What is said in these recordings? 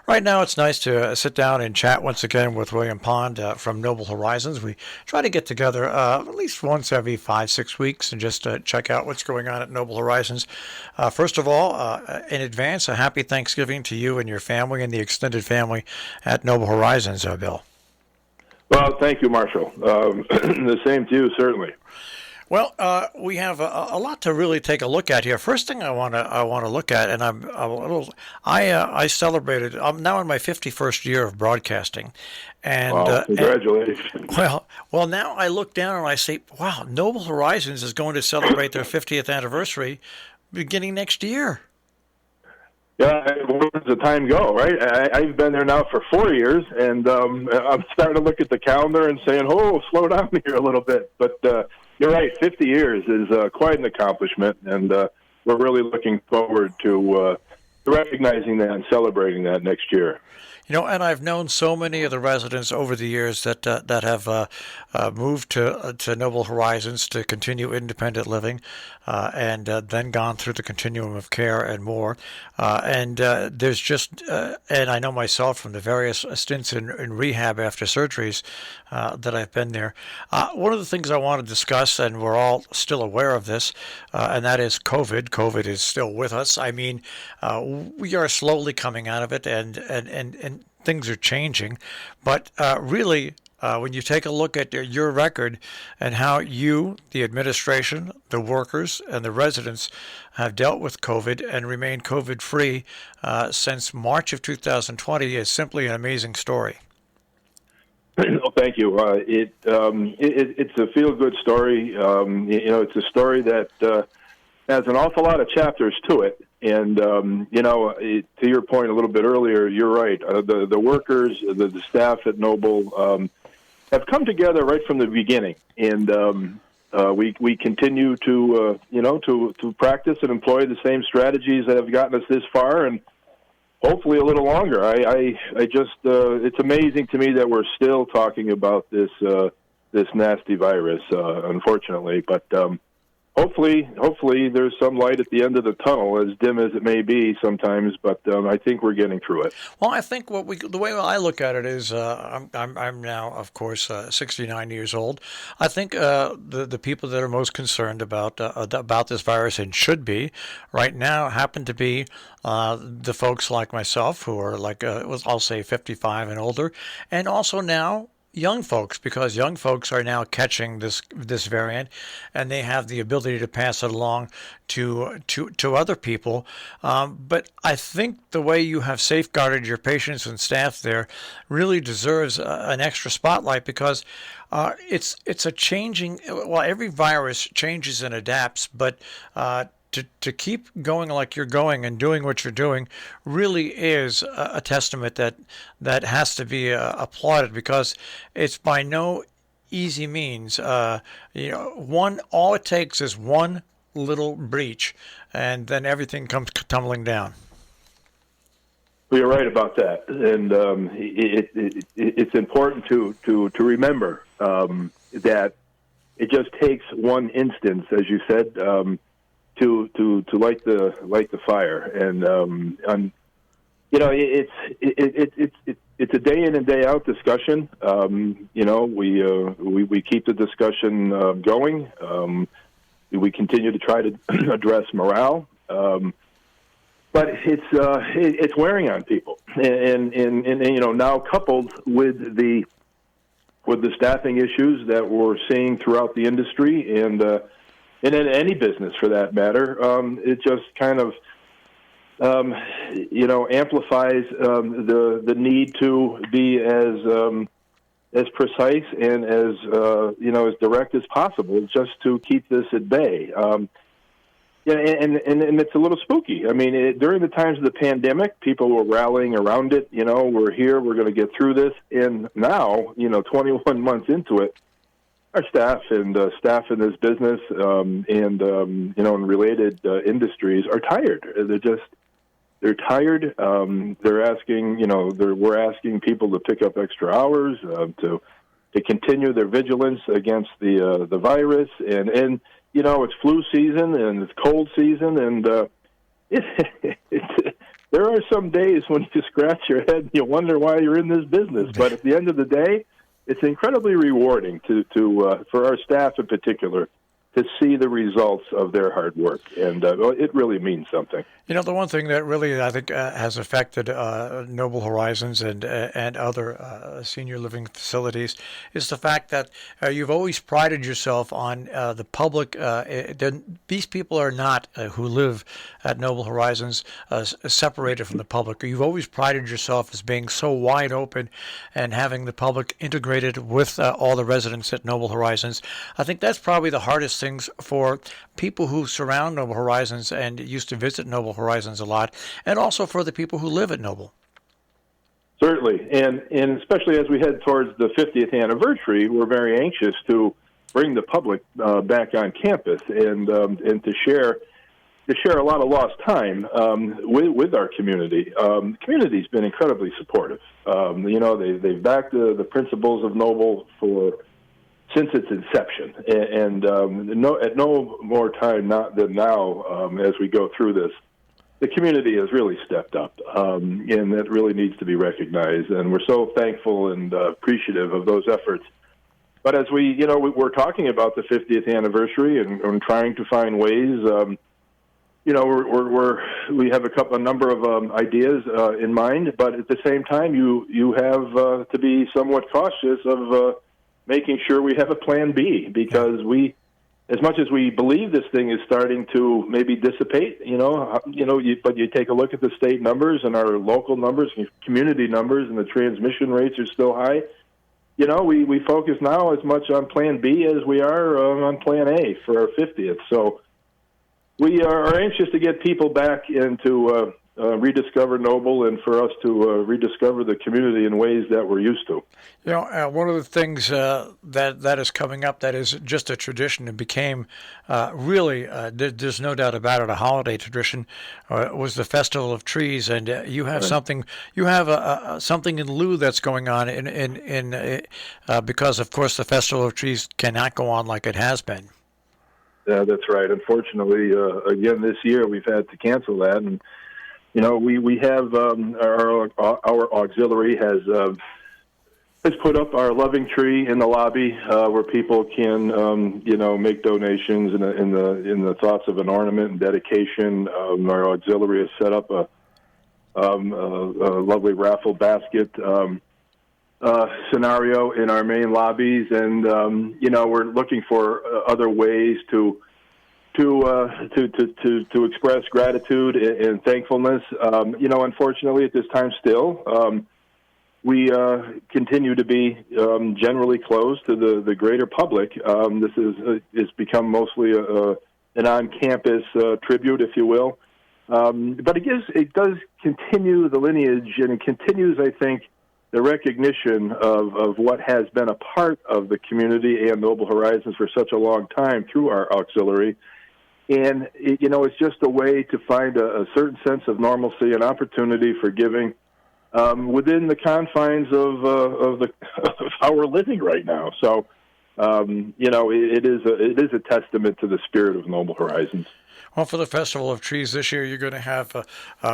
Right now, it's nice to sit down and chat once again with William Pond from Noble Horizons. We try to get together at least once every 5, 6 weeks and just check out what's going on at Noble Horizons. First of all, in advance, a happy Thanksgiving to you and your family and the extended family at Noble Horizons, Bill. Well, thank you, Marshall. The same to you, certainly. Well, we have a lot to really take a look at here. First thing I want to look at, and I'm a little, I celebrated. I'm now in my 51st year of broadcasting, and wow, congratulations. Well, now I look down and I say, wow, Noble Horizons is going to celebrate their 50th anniversary beginning next year. Yeah, where does the time go, right? I've been there now for 4 years, and I'm starting to look at the calendar and saying, oh, slow down here a little bit. But you're right, 50 years is quite an accomplishment, and we're really looking forward to recognizing that and celebrating that next year. You know, and I've known so many of the residents over the years that have moved to Noble Horizons to continue independent living, and then gone through the continuum of care and more. And there's just, and I know myself from the various stints in rehab after surgeries that I've been there. One of the things I want to discuss, and we're all still aware of this, and that is COVID. COVID is still with us. I mean, we are slowly coming out of it, and things are changing. But really, when you take a look at your record and how you, the administration, the workers, and the residents have dealt with COVID and remained COVID-free since March of 2020 is simply an amazing story. Oh, thank you. It's a feel-good story. It's a story that has an awful lot of chapters to it. And, to your point a little bit earlier, you're right. The workers, the staff at Noble have come together right from the beginning. And we continue to practice and employ the same strategies that have gotten us this far and hopefully a little longer. I just, it's amazing to me that we're still talking about this nasty virus, unfortunately. But hopefully there's some light at the end of the tunnel, as dim as it may be sometimes, but I think we're getting through it. Well, I think the way I look at it is, I'm now, of course, 69 years old. I think the people that are most concerned about this virus and should be right now happen to be the folks like myself who are I'll say 55 and older, and also now young folks, because young folks are now catching this variant, and they have the ability to pass it along to other people. But I think the way you have safeguarded your patients and staff there really deserves an extra spotlight, because it's a changing. Well, every virus changes and adapts, but to keep going like you're going and doing what you're doing really is a testament that has to be applauded, because it's by no easy means. All it takes is one little breach, and then everything comes tumbling down. Well, you're right about that, and it's important to remember that it just takes one instance, as you said, to light the fire, and it's a day in and day out discussion. We keep the discussion going. We continue to try to address morale, but it's wearing on people, and now coupled with the staffing issues that we're seeing throughout the industry and in any business for that matter, it just kind of amplifies the need to be as precise and as as direct as possible, just to keep this at bay. And it's a little spooky. I mean, during the times of the pandemic, people were rallying around it. We're here, we're going to get through this. And now, 21 months into it, our staff and staff in this business and in related industries are tired. They're tired. They're asking, we're asking people to pick up extra hours to continue their vigilance against the virus, and it's flu season and it's cold season, and there are some days when you scratch your head and you wonder why you're in this business. But at the end of the day, it's incredibly rewarding for our staff in particular to see the results of their hard work, and it really means something. You know, the one thing that really I think has affected Noble Horizons and other senior living facilities is the fact that you've always prided yourself on the public. These people are not who live at Noble Horizons separated from the public. You've always prided yourself as being so wide open and having the public integrated with all the residents at Noble Horizons. I think that's probably the hardest things for people who surround Noble Horizons and used to visit Noble Horizons a lot, and also for the people who live at Noble. Certainly, and especially as we head towards the 50th anniversary, we're very anxious to bring the public back on campus and to share a lot of lost time with our community. The community's been incredibly supportive. They've backed the principles of Noble since its inception, and at no more time than now as we go through this, the community has really stepped up, and that really needs to be recognized. And we're so thankful and appreciative of those efforts. But as we're talking about the 50th anniversary and trying to find ways, we have a number of ideas in mind. But at the same time, you have to be somewhat cautious of making sure we have a plan B, because as much as we believe this thing is starting to maybe dissipate, but you take a look at the state numbers and our local numbers, community numbers, and the transmission rates are still high. We focus now as much on plan B as we are on plan A for our 50th. So we are anxious to get people back into rediscover Noble, and for us to rediscover the community in ways that we're used to. One of the things that is coming up that is just a tradition and became really, there's no doubt about it, a holiday tradition, was the Festival of Trees, and you have something in lieu that's going on in because of course the Festival of Trees cannot go on like it has been. Yeah, that's right. Unfortunately, again this year we've had to cancel that, and we have our auxiliary has put up our loving tree in the lobby where people can make donations in the thoughts of an ornament and dedication. Our auxiliary has set up a lovely raffle basket scenario in our main lobbies, and we're looking for other ways to express gratitude and thankfulness. Unfortunately, at this time still, we continue to be generally closed to the greater public. This is become mostly an on-campus tribute, if you will. But it does continue the lineage, and it continues, I think, the recognition of what has been a part of the community and Noble Horizons for such a long time through our auxiliary. And, it's just a way to find a certain sense of normalcy and opportunity for giving within the confines of how we're living right now. So, it is a testament to the spirit of Noble Horizons. Well, for the Festival of Trees this year, you're going to have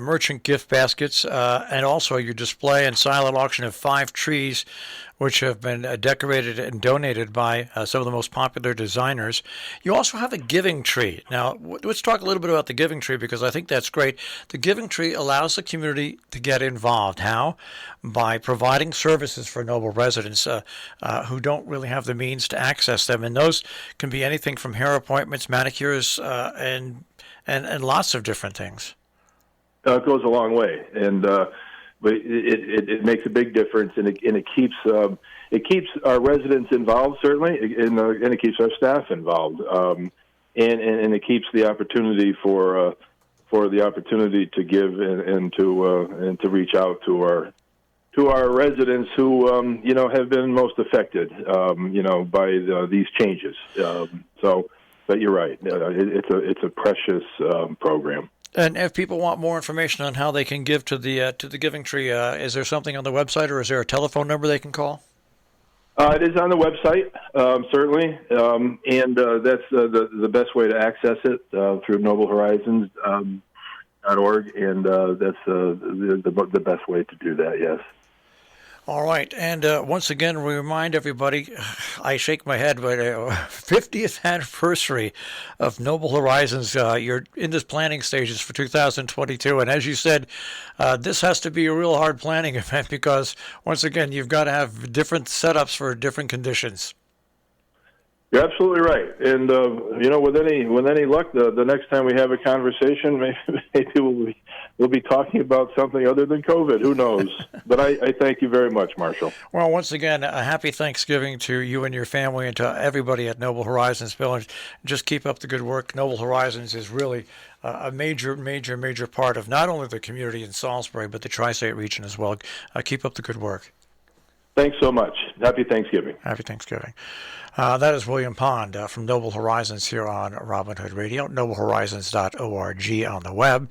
merchant gift baskets and also your display and silent auction of 5 trees, which have been decorated and donated by some of the most popular designers. You also have a giving tree. Now, let's talk a little bit about the giving tree, because I think that's great. The giving tree allows the community to get involved. How? By providing services for Noble residents who don't really have the means to access them. And those can be anything from hair appointments, manicures, and lots of different things. It goes a long way, and it makes a big difference, and it keeps our residents involved, certainly, and it keeps our staff involved, and it keeps the opportunity for the opportunity to give and to reach out to our residents who have been most affected by these changes. But you're right, it's a precious program. And if people want more information on how they can give to the Giving Tree, is there something on the website, or is there a telephone number they can call? It is on the website, certainly, and that's the best way to access it through Noble Horizons. .org, and that's the best way to do that. Yes. All right, and once again, we remind everybody, I shake my head, but 50th anniversary of Noble Horizons. You're in this planning stages for 2022, and as you said, this has to be a real hard planning event because, once again, you've got to have different setups for different conditions. You're absolutely right, and with any luck, the next time we have a conversation, maybe we'll be talking about something other than COVID. Who knows? But I thank you very much, Marshall. Well, once again, a happy Thanksgiving to you and your family and to everybody at Noble Horizons, Bill. And just keep up the good work. Noble Horizons is really a major part of not only the community in Salisbury, but the tri-state region as well. Keep up the good work. Thanks so much. Happy Thanksgiving. Happy Thanksgiving. That is William Pond from Noble Horizons here on Robin Hood Radio, noblehorizons.org on the web.